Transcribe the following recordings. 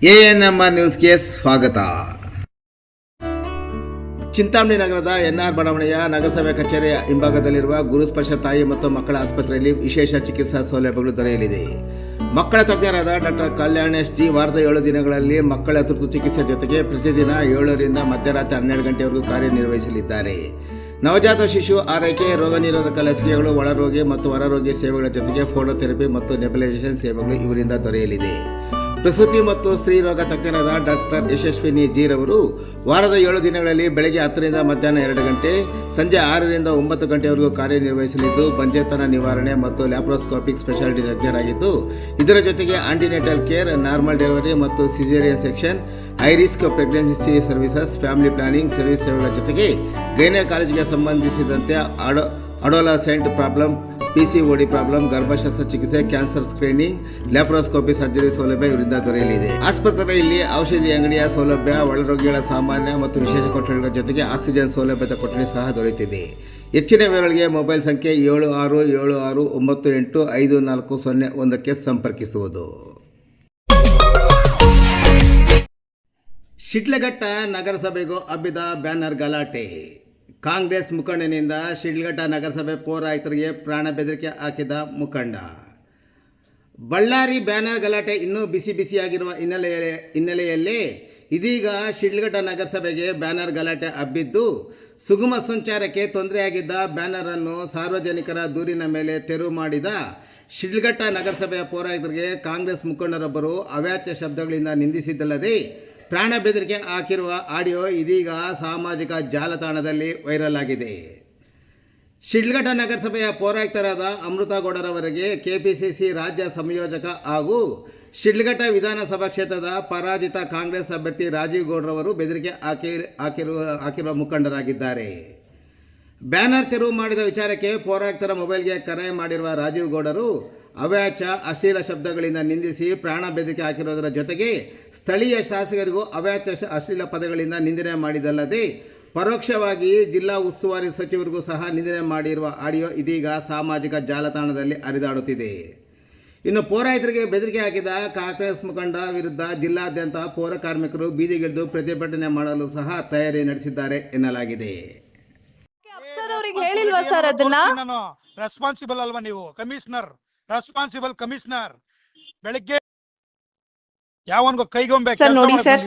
ANMR ನ್ಯೂಸ್ಗೆ ಸ್ವಾಗತ. ಚಿಂತಾಮಣಿ ನಗರದ ಎನ್ಆರ್ ಬಡಾವಣೆಯ ನಗರಸಭೆ ಕಚೇರಿಯ ಹಿಂಭಾಗದಲ್ಲಿರುವ ಗುರುಸ್ಪರ್ಶ ತಾಯಿ ಮತ್ತು ಮಕ್ಕಳ ಆಸ್ಪತ್ರೆಯಲ್ಲಿ ವಿಶೇಷ ಚಿಕಿತ್ಸಾ ಸೌಲಭ್ಯಗಳು ದೊರೆಯಲಿದೆ. ಮಕ್ಕಳ ತಜ್ಞರಾದ ಡಾಕ್ಟರ್ ಕಲ್ಯಾಣೇಶ್ ಜಿ ವಾರದ 7 ದಿನಗಳಲ್ಲಿ ಮಕ್ಕಳ ತುರ್ತು ಚಿಕಿತ್ಸೆ ಜೊತೆಗೆ ಪ್ರತಿದಿನ 7 ರಿಂದ ಮಧ್ಯರಾತ್ರಿ 12 ಗಂಟೆವರೆಗೂ ಕಾರ್ಯನಿರ್ವಹಿಸಲಿದ್ದಾರೆ. ನವಜಾತ ಶಿಶು ಆರೈಕೆ, ರೋಗ ನಿರೋಧಕ ಲಸಿಕೆಗಳು, ಒಳರೋಗಿ ಮತ್ತು ಹೊರರೋಗಿ ಸೇವೆಗಳ ಜೊತೆಗೆ ಫೋಟೋಥೆರಪಿ ಮತ್ತು ನೆಬಲೈಸೇಷನ್ ಸೇವೆಗಳು ಇವರಿಂದ ದೊರೆಯಲಿದೆ. ಪ್ರಸೂತಿ ಮತ್ತು ಸ್ತ್ರೀ ರೋಗ ತಜ್ಞರಾದ ಡಾಕ್ಟರ್ ಯಶಸ್ವಿನಿ ಜಿ ರವರು ವಾರದ 7 ದಿನಗಳಲ್ಲಿ ಬೆಳಗ್ಗೆ 10 ರಿಂದ ಮಧ್ಯಾಹ್ನ 2 ಗಂಟೆ, ಸಂಜೆ 6 ರಿಂದ 9 ಗಂಟೆವರೆಗೂ ಕಾರ್ಯನಿರ್ವಹಿಸಲಿದ್ದು ಬಂಜೆತನ ನಿವಾರಣೆ ಮತ್ತು ಲ್ಯಾಪ್ರೋಸ್ಕೋಪಿಕ್ ಸ್ಪೆಷಾಲಿಟಿ ತಜ್ಞರಾಗಿದ್ದು, ಇದರ ಜೊತೆಗೆ ಆಂಟಿನೇಟಲ್ ಕೇರ್, ನಾರ್ಮಲ್ ಡೆಲಿವರಿ ಮತ್ತು caesarean section, high risk pregnancy services, family planning service ಸೇವೆಗಳ ಜೊತೆಗೆ ಗೈನಕಾಲಜಿಗೆ ಸಂಬಂಧಿಸಿದಂತೆ ಅಡೋಲಸೆಂಟ್ ಪ್ರಾಬ್ಲಮ್, PCOD ಪ್ರಾಬ್ಲಮ್, ಗರ್ಭಶಸ್ತ್ರ ಚಿಕಿತ್ಸೆ, ಕ್ಯಾನ್ಸರ್ ಸ್ಕ್ರೀನಿಂಗ್, ಲ್ಯಾಪ್ರೋಸ್ಕೋಪಿ ಸರ್ಜರಿ ಸೌಲಭ್ಯ ಇವರಿಂದ ದೊರೆಯಲಿದೆ. ಆಸ್ಪತ್ರೆಯಲ್ಲಿ ಔಷಧಿ ಅಂಗಡಿಯ ಸೌಲಭ್ಯ, ಒಳರೋಗಿಗಳ ಸಾಮಾನ್ಯ ಮತ್ತು ವಿಶೇಷ ಕೊಠಡಿಗಳ ಜೊತೆಗೆ ಆಕ್ಸಿಜನ್ ಸೌಲಭ್ಯದ ಕೊಠಡಿ ಸಹ ದೊರೆಯುತ್ತಿದೆ. ಹೆಚ್ಚಿನ ವಿವರಗಳಿಗೆ ಮೊಬೈಲ್ ಸಂಖ್ಯೆ 7676985401ಕ್ಕೆ ಸಂಪರ್ಕಿಸುವುದು. ಶಿಡ್ಲಘಟ್ಟ ನಗರಸಭೆಗೂ ಹಬ್ಬಿದ ಬ್ಯಾನರ್ ಗಲಾಟೆ. ಕಾಂಗ್ರೆಸ್ ಮುಖಂಡನಿಂದ ಶಿಡ್ಲಘಟ್ಟ ನಗರಸಭೆ ಪೌರಾಯುಕ್ತರಿಗೆ ಪ್ರಾಣ ಬೆದರಿಕೆ ಹಾಕಿದ ಮುಖಂಡ. ಬಳ್ಳಾರಿ ಬ್ಯಾನರ್ ಗಲಾಟೆ ಇನ್ನೂ ಬಿಸಿಯಾಗಿರುವ ಹಿನ್ನೆಲೆಯಲ್ಲಿ ಇದೀಗ ಶಿಡ್ಲಘಟ್ಟ ನಗರಸಭೆಗೆ ಬ್ಯಾನರ್ ಗಲಾಟೆ ಹಬ್ಬಿದ್ದು, ಸುಗಮ ಸಂಚಾರಕ್ಕೆ ತೊಂದರೆಯಾಗಿದ್ದ ಬ್ಯಾನರನ್ನು ಸಾರ್ವಜನಿಕರ ದೂರಿನ ಮೇಲೆ ತೆರವು ಮಾಡಿದ ಶಿಡ್ಲಘಟ್ಟ ನಗರಸಭೆಯ ಪೌರಾಯುಕ್ತರಿಗೆ ಕಾಂಗ್ರೆಸ್ ಮುಖಂಡರೊಬ್ಬರು ಅವ್ಯಾಚ್ಯ ಶಬ್ದಗಳಿಂದ ನಿಂದಿಸಿದ್ದಲ್ಲದೆ ಪ್ರಾಣ ಬೆದರಿಕೆ ಹಾಕಿರುವ ಆಡಿಯೋ ಇದೀಗ ಸಾಮಾಜಿಕ ಜಾಲತಾಣದಲ್ಲಿ ವೈರಲ್ ಆಗಿದೆ. ಶಿಡ್ಲಘಟ್ಟ ನಗರಸಭೆಯ ಪೌರಾಯುಕ್ತರಾದ ಅಮೃತಗೌಡರವರಿಗೆ ಕೆಪಿಸಿಸಿ ರಾಜ್ಯ ಸಂಯೋಜಕ ಹಾಗೂ ಶಿಡ್ಲಘಟ್ಟ ವಿಧಾನಸಭಾ ಕ್ಷೇತ್ರದ ಪರಾಜಿತ ಕಾಂಗ್ರೆಸ್ ಅಭ್ಯರ್ಥಿ ರಾಜೀವ್ ಗೌಡ್ರವರು ಬೆದರಿಕೆ ಹಾಕಿರುವ ಮುಖಂಡರಾಗಿದ್ದಾರೆ. ಬ್ಯಾನರ್ ತೆರವು ಮಾಡಿದ ವಿಚಾರಕ್ಕೆ ಪೌರಾಯುಕ್ತರ ಮೊಬೈಲ್ಗೆ ಕರೆ ಮಾಡಿರುವ ರಾಜೀವ್ ಗೌಡರು ಅವ್ಯಾಚ್ಯ ಅಶ್ಲೀಲ ಶಬ್ದಗಳಿಂದ ನಿಂದಿಸಿ ಪ್ರಾಣ ಬೆದರಿಕೆ ಹಾಕಿರುವುದರ ಜೊತೆಗೆ ಸ್ಥಳೀಯ ಶಾಸಕರಿಗೂ ಅವ್ಯಾಚ್ಯ ಅಶ್ಲೀಲ ಪದಗಳಿಂದ ನಿಂದನೆ ಮಾಡಿದಲ್ಲದೆ ಪರೋಕ್ಷವಾಗಿ ಜಿಲ್ಲಾ ಉಸ್ತುವಾರಿ ಸಚಿವರಿಗೂ ಸಹ ನಿಂದನೆ ಮಾಡಿರುವ ಆಡಿಯೋ ಇದೀಗ ಸಾಮಾಜಿಕ ಜಾಲತಾಣದಲ್ಲಿ ಹರಿದಾಡುತ್ತಿದೆ. ಇನ್ನು ಪೌರಾಯುಕ್ತರಿಗೆ ಬೆದರಿಕೆ ಹಾಕಿದ ಕಾಂಗ್ರೆಸ್ ಮುಖಂಡ ವಿರುದ್ಧ ಜಿಲ್ಲಾದ್ಯಂತ ಪೌರ ಕಾರ್ಮಿಕರು ಬೀದಿಗಿಳಿದು ಪ್ರತಿಭಟನೆ ಮಾಡಲು ಸಹ ತಯಾರಿ ನಡೆಸಿದ್ದಾರೆ ಎನ್ನಲಾಗಿದೆ. ರೆಸ್ಪಾನ್ಸಿಬಲ್ ಅಲ್ವಾ ನೀವು? ರೆಸ್ಪಾನ್ಸಿಬಲ್ ಕಮಿಷನರ್ ಬೆಳಿಗ್ಗೆ ಯಾವನ್ಗೋ ಕೈಗೊಂಬೆ ಸರ್ ನೋಡಿ ಸರ್,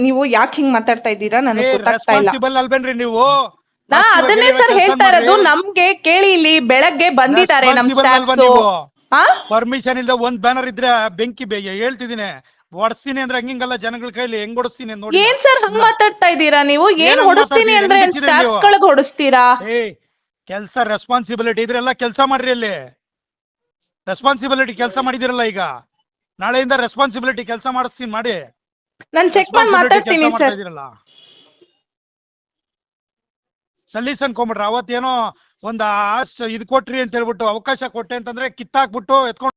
ನೀವು ಯಾಕೆ ಹಿಂಗ್ ಮಾತಾಡ್ತಾ ಇದ್ದೀರಾ ನನಗೆ ಗೊತ್ತಾಗ್ತಾ ಇಲ್ಲ. ರೆಸ್ಪಾನ್ಸಿಬಲ್ ಅಲ್ವೇನ್ರಿ ನೀವು? ನಾ ಅದನ್ನೇ ಸರ್ ಹೇಳ್ತಾ ಇರೋದು. ನಮ್ಗೆ ಕೇಳಿ, ಇಲ್ಲಿ ಬೆಳಗ್ಗೆ ಬಂದಿದ್ದಾರೆ ನಮ್ ಸ್ಟಾಫ್ಸ್. ಪರ್ಮಿಷನ್ ಇಲ್ಲದೆ ಒಂದ್ ಬ್ಯಾನರ್ ಇದ್ರೆ ಬೆಂಕಿ ಹೇಳ್ತಿದ್ದೀನಿ, ಹೊಡ್ಸ್ತೀನಿ ಅಂದ್ರೆ ಹಂಗಿಂಗಲ್ಲ, ಜನಗಳ ಕೈಲಿ ಹೆಂಗ್ ಹೊಡಿಸ್ತೀನಿ ನೋಡಿ. ಏನ್ ಸರ್ ಹಂಗ್ ಮಾತಾಡ್ತಾ ಇದ್ದೀರಾ ನೀವು? ಏನ್ ಹೊಡಿಸ್ತೀನಿ ಅಂದ್ರೆ ಸ್ಟಾಫ್ಸ್ ಗಳಿಗೆ ಹೊಡಿಸ್ತೀರಾ? ಕೆಲ್ಸ ರೆಸ್ಪಾನ್ಸಿಬಿಲಿಟಿ ಇದ್ರೆಲ್ಲ ಕೆಲ್ಸ ಮಾಡ್ರಿ. ಅಲ್ಲಿ ರೆಸ್ಪಾನ್ಸಿಬಿಲಿಟಿ ಕೆಲಸ ಮಾಡಿದಿರಲ್ಲ, ಈಗ ನಾಳೆಯಿಂದ ರೆಸ್ಪಾನ್ಸಿಬಿಲಿಟಿ ಕೆಲಸ ಮಾಡಿಸ್ತೀನಿ ಮಾಡಿ. ನಾನು ಚೆಕ್ ಮಾಡಿ ಮಾತಾಡ್ತೀನಿ ಸರ್. ಸಲೀಸ್ ಅನ್ಕೊಂಡ್ಬಿಟ್ರ ಅವತ್ತೇನೋ ಒಂದ್ ಇದ್ ಕೊಟ್ರಿ ಅಂತ ಹೇಳ್ಬಿಟ್ಟು, ಅವಕಾಶ ಕೊಟ್ಟೆ ಅಂತಂದ್ರೆ ಕಿತ್ತಾಕ್ಬಿಟ್ಟು ಎತ್ಕೊಂಡು.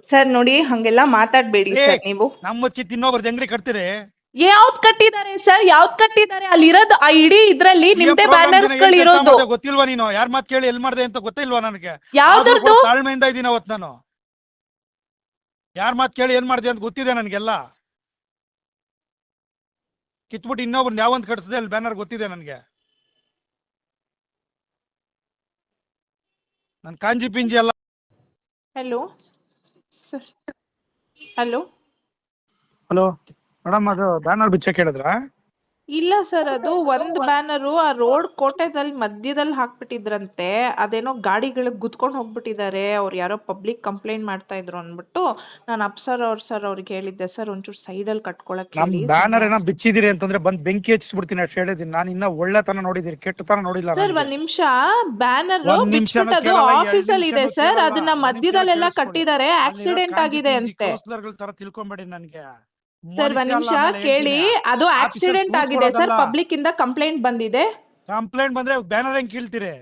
ಸರ್ ನೋಡಿ, ಹಂಗೆಲ್ಲ ಮಾತಾಡ್ಬೇಡಿ ಸರ್ ನೀವು. ನಮ್ಮ ಕಿತ್ ಇನ್ನೊಬ್ರದ್ದು ಹೆಂಗ್ರಿ ಕಟ್ತೀರಿ? ಯಾವ್ದ್ ಕಟ್ಟಿದ್ದಾರೆ ಸರ್? ಯಾವ್ದ್ ಕಟ್ಟಿದ್ದಾರೆ? ಅಲ್ಲಿರೋದು ಆ ಇಡೀ ಇದ್ರಲ್ಲಿ ನಿಮ್ದೇ ಬ್ಯಾನರ್ಸ್ ಗಳು ಇರೋದು ಗೊತ್ತಿಲ್ವಾ? ನೀನು ಯಾರ್ ಮಾತ್ ಕೇಳಿ ಎಲ್ ಮಾಡ್ದೆ ಅಂತ ಗೊತ್ತಿಲ್ವಾ ನನಗೆ? ಯಾವ್ದು ತಾಳ್ಮೆಯಿಂದ ಇದೀನಿ ಅವತ್ ನಾನು. ಯಾರ್ ಮಾತ್ ಕೇಳಿ ಏನ್ ಮಾಡ್ದೆ ಅಂತ ಗೊತ್ತಿದೆ ನನ್ಗೆಲ್ಲ. ಕಿತ್ಬಿಟ್ಟು ಇನ್ನೊಬ್ರು ಯಾವಂತ ಕಟ್ಸದೆ ಅಲ್ಲಿ ಬ್ಯಾನರ್ ಗೊತ್ತಿದೆ ನನ್ಗೆ. ನನ್ ಕಾಂಜಿ ಪಿಂಜಿ ಎಲ್ಲ. ಹಲೋ ಹಲೋ ಹಲೋ ಮೇಡಮ್, ಅದು ಬ್ಯಾನರ್ ಬಿಚ್ಚಕ್ಕೆ ಹೇಳಿದ್ರಾ? ಇಲ್ಲ ಸರ್, ಅದು ಒಂದ್ ಬ್ಯಾನರು ಆ ರೋಡ್ ಕೋಟೆದಲ್ಲಿ ಮಧ್ಯದಲ್ಲಿ ಹಾಕ್ಬಿಟ್ಟಿದ್ರಂತೆ. ಅದೇನೋ ಗಾಡಿಗಳಿಗೆ ಗುದ್ಕೊಂಡ್ ಹೋಗ್ಬಿಟ್ಟಿದ್ದಾರೆ. ಅವ್ರು ಯಾರೋ ಪಬ್ಲಿಕ್ ಕಂಪ್ಲೇಂಟ್ ಮಾಡ್ತಾ ಇದ್ರು ಅನ್ಬಿಟ್ಟು ನಾನು ಅಪ್ಸರ್ ಅವ್ರಿಗೆ ಹೇಳಿದ್ದೆ, ಸರ್ ಒಂಚೂರು ಸೈಡ್ ಅಲ್ಲಿ ಕಟ್ಕೊಳಕ್ ಹೇಳಿ. ಬ್ಯಾನರ್ ಏನೋ ಬಿಚ್ಚಿದಿರಿ ಅಂತಂದ್ರೆ ಬಂದ್ ಬೆಂಕಿ ಹಚ್ಚಿಬಿಡ್ತೀನಿ ಅಷ್ಟು ಹೇಳಿದೀನಿ. ನಾನು ಇನ್ನ ಒಳ್ಳೆತನ ನೋಡಿದಿರಿ, ಕೆಟ್ಟತನ ನೋಡಿಲ್ಲ ಸರ್. ಒಂದ್ ನಿಮಿಷ, ಬ್ಯಾನರ್ ಬಿಚ್ಬಿಟ್ಟು ಆಫೀಸ್ ಅಲ್ಲಿ ಇದೆ ಸರ್, ಅದನ್ನ ಮಧ್ಯದಲ್ಲೆಲ್ಲ ಕಟ್ಟಿದ್ದಾರೆ. ಆಕ್ಸಿಡೆಂಟ್ ಆಗಿದೆ ಅಂತೆ. ತರ ತಿಳ್ಕೊಂಬೇಡಿ ನನ್ಗೆ ಸರ್. ಒಂದ್ ನಿಮಿಷ ಕೇಳಿ, ಅದು ಆಕ್ಸಿಡೆಂಟ್ ಆಗಿದೆ ಸರ್. ಪಬ್ಲಿಕ್ ಇಂದ ಕಂಪ್ಲೇಂಟ್ ಬಂದಿದೆ. ಕಂಪ್ಲೇಂಟ್ ಬಂದ್ರೆ ಬ್ಯಾನರ್ ಹೆಂಗ್ ಕೀಳ್ತೀರಿ?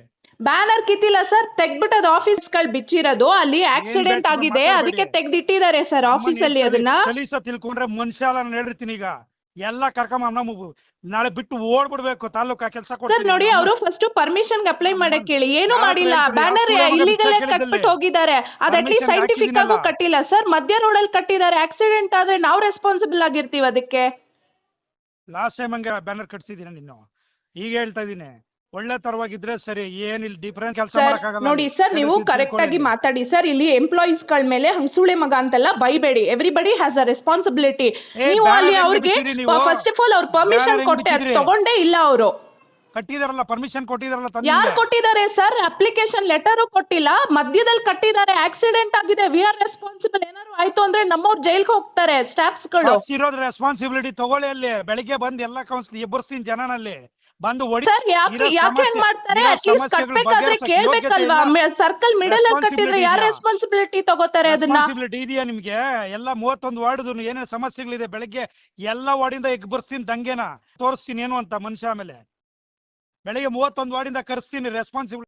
ಬ್ಯಾನರ್ ಕಿತ್ತಿಲ್ಲ ಸರ್, ತೆಗ್ಬಿಟ್ಟು ಅದು ಆಫೀಸ್ ಗಳು ಬಿಚ್ಚಿರೋದು. ಅಲ್ಲಿ ಆಕ್ಸಿಡೆಂಟ್ ಆಗಿದೆ, ಅದಕ್ಕೆ ತೆಗ್ದಿಟ್ಟಿದ್ದಾರೆ ಸರ್ ಆಫೀಸ್ ಅಲ್ಲಿ. ಅದನ್ನ ತಿಳ್ಕೊಂಡ್ರೆ ಮನುಷ್ಯ ಹೇಳಿರ್ತೀನಿ. ಈಗ ಎಲ್ಲ ಕರ್ಕೊಂಬ ನಾಳೆ ಬಿಟ್ಟು ಓಡ್ಬಿಡ್ಬೇಕು ತಾಲೂಕಾ ಕೆಲಸ ಸರ್ ಕೊಡ್ತೀನಿ ನೋಡಿ, ಅವರು ಫಸ್ಟ್ ಪರ್ಮಿಷನ್ ಅಪ್ಲೈ ಮಾಡಕ್ ಹೇಳಿ, ಏನು ಯಾರ್ ಹತ್ರ ಮಾಡಿಲ್ಲ. ಹೇಳ್ತೀರಿ? ಬ್ಯಾನರ್ ಯಾವ ಸ್ಕೂಲ್ ಇಲ್ಲಿಗಲ್ ಮಗ ಕಟ್ಬಿಟ್ಟು ಬಿಚ್ಚ ಹೋಗಿದ್ದಾರೆ. ಅದ್ ಅಟ್ಲೀಸ್ಟ್ Permission ಸೈಂಟಿಫಿಕ್ ಆಗು ಹಾಕಿದ್ದೀನಲ್ಲ. ಕಟ್ಟಿಲ್ಲ ಸರ್. ಮಧ್ಯ ರೋಡ್ ಅಲ್ಲಿ ಕಟ್ಟಿದ್ದಾರೆ. ಆಕ್ಸಿಡೆಂಟ್ ಆದ್ರೆ ನಾವು ರೆಸ್ಪಾನ್ಸಿಬಲ್ ಆಗಿರ್ತೀವಿ ಅದಕ್ಕೆ. ಲಾಸ್ಟ್ ಟೈಮ್ ಹಂಗೆ ಬ್ಯಾನರ್ ಕಟ್ಸಿದೀನಿ ನೀನು. ಈಗ ಹೇಳ್ತಾ ಇದೀನಿ, ಒಳ್ಳೆ ತರವಾಗಿದ್ರೆ ಸರಿ, ಏನಿಲ್ಲ ಡಿಫರೆಂಟ್ ಕೆಲಸ ಸರ್ ಮಾಡಕ್ಕಾಗಲ್ಲ. ನೋಡಿ ಸರ್, ನೀವು ಕರೆಕ್ಟ್ ಆಗಿ ಮಾತಾಡಿ ಸರ್. ಇಲ್ಲಿ ಎಂಪ್ಲಾಯೀಸ್ ಗಳ ಮೇಲೆ ಹಂಗ್ ಸುಳೆ ಮಗ ಅಂತೆಲ್ಲ ಬೈಬೇಡಿ. Everybody has a responsibility. ನೀವು banner ಅಲ್ಲಿ ಹೆಂಗ್ ಅವ್ರಿಗೆ ಬಿಚ್ಚಿದ್ರಿ ನೀವು? ಫಸ್ಟ್ ಆಫ್ ಆಲ್ ಅವ್ರ ಪರ್ಮಿಷನ್ banner ಹೆಂಗ್ ಕೊಟ್ಟೆ, ಅದ್ ಬಿಚ್ಚಿದ್ರಿ? ತಗೊಂಡೇ ಇಲ್ಲ ಅವರು. ಕಟ್ಟಿದಾರಲ್ಲ, ಪರ್ಮಿಷನ್ ಕೊಟ್ಟಿದಾರಲ್ಲ ಯಾರು ತಂದೆ. ಕೊಟ್ಟಿದ್ದಾರೆ ಸರ್? ಅಪ್ಲಿಕೇಶನ್ ಲೆಟರ್ ಕೊಟ್ಟಿಲ್ಲ, ಮಧ್ಯದಲ್ಲಿ ಕಟ್ಟಿದ್ದಾರೆ. ಆಕ್ಸಿಡೆಂಟ್ ಆಗಿದೆ, ವಿ ಆರ್ ರೆಸ್ಪಾನ್ಸಿಬಲ್. ಏನಾದ್ರು ಆಯ್ತು ಅಂದ್ರೆ ನಮ್ಮವ್ರು ಜೈಲ್ಗೆ ಹೋಗ್ತಾರೆ, ಸ್ಟಾಫ್ಸ್ ಗಳು. ಇರೋದ್ ರೆಸ್ಪಾನ್ಸಿಬಿಲಿಟಿ ತಗೊಳ್ಳಿ. ಅಲ್ಲಿ ಬೆಳಿಗ್ಗೆ ಬಂದ್ ಎಲ್ಲಾ ಕೌನ್ಸಿಲ್ ಎಬ್ಬರ್ಸ್ತೀನಿ ಜನನಲ್ಲಿ ಬಂದು ಹೊಡಿ. ಸರ್ ಯಾಕೆ ಹೆಂಗ್ ಮಾಡ್ತಾರೆ? ಅಟ್ಲೀಸ್ಟ್ ಕಟ್ಬೇಕಾದ್ರೆ ಕೇಳ್ಬೇಕಲ್ವಾ? ಸರ್ಕಲ್ ಮಿಡಲ್ ಅಲ್ಲಿ ಕಟ್ಟಿದ್ರೆ ಯಾರು ರೆಸ್ಪಾನ್ಸಿಬಿಲಿಟಿ ತಗೋತಾರೆ ಅದನ್ನ? ರೆಸ್ಪಾನ್ಸಿಬಿಲಿಟಿ ಇದೆಯಾ ನಿಮ್ಗೆ? ಎಲ್ಲ 31 ವಾರ್ಡ್ ಏನೇನು ಸಮಸ್ಯೆಗಳಿದೆ, ಬೆಳಗ್ಗೆ ಎಲ್ಲಾ ವಾರ್ಡಿಂದ ಎಬ್ಬರ್ಸ್ತೀನಿ, ದಂಗೆನ ತೋರಿಸ್ತೀನಿ ಏನು ಅಂತ ಮನುಷ್ಯ. ಆಮೇಲೆ ಬೆಳಿಗ್ಗೆ 31 ವಾರ್ಡಿಂದ ಕರೆಸ್ತೀನಿ ರೆಸ್ಪಾನ್ಸಿಬಿಲಿಟಿ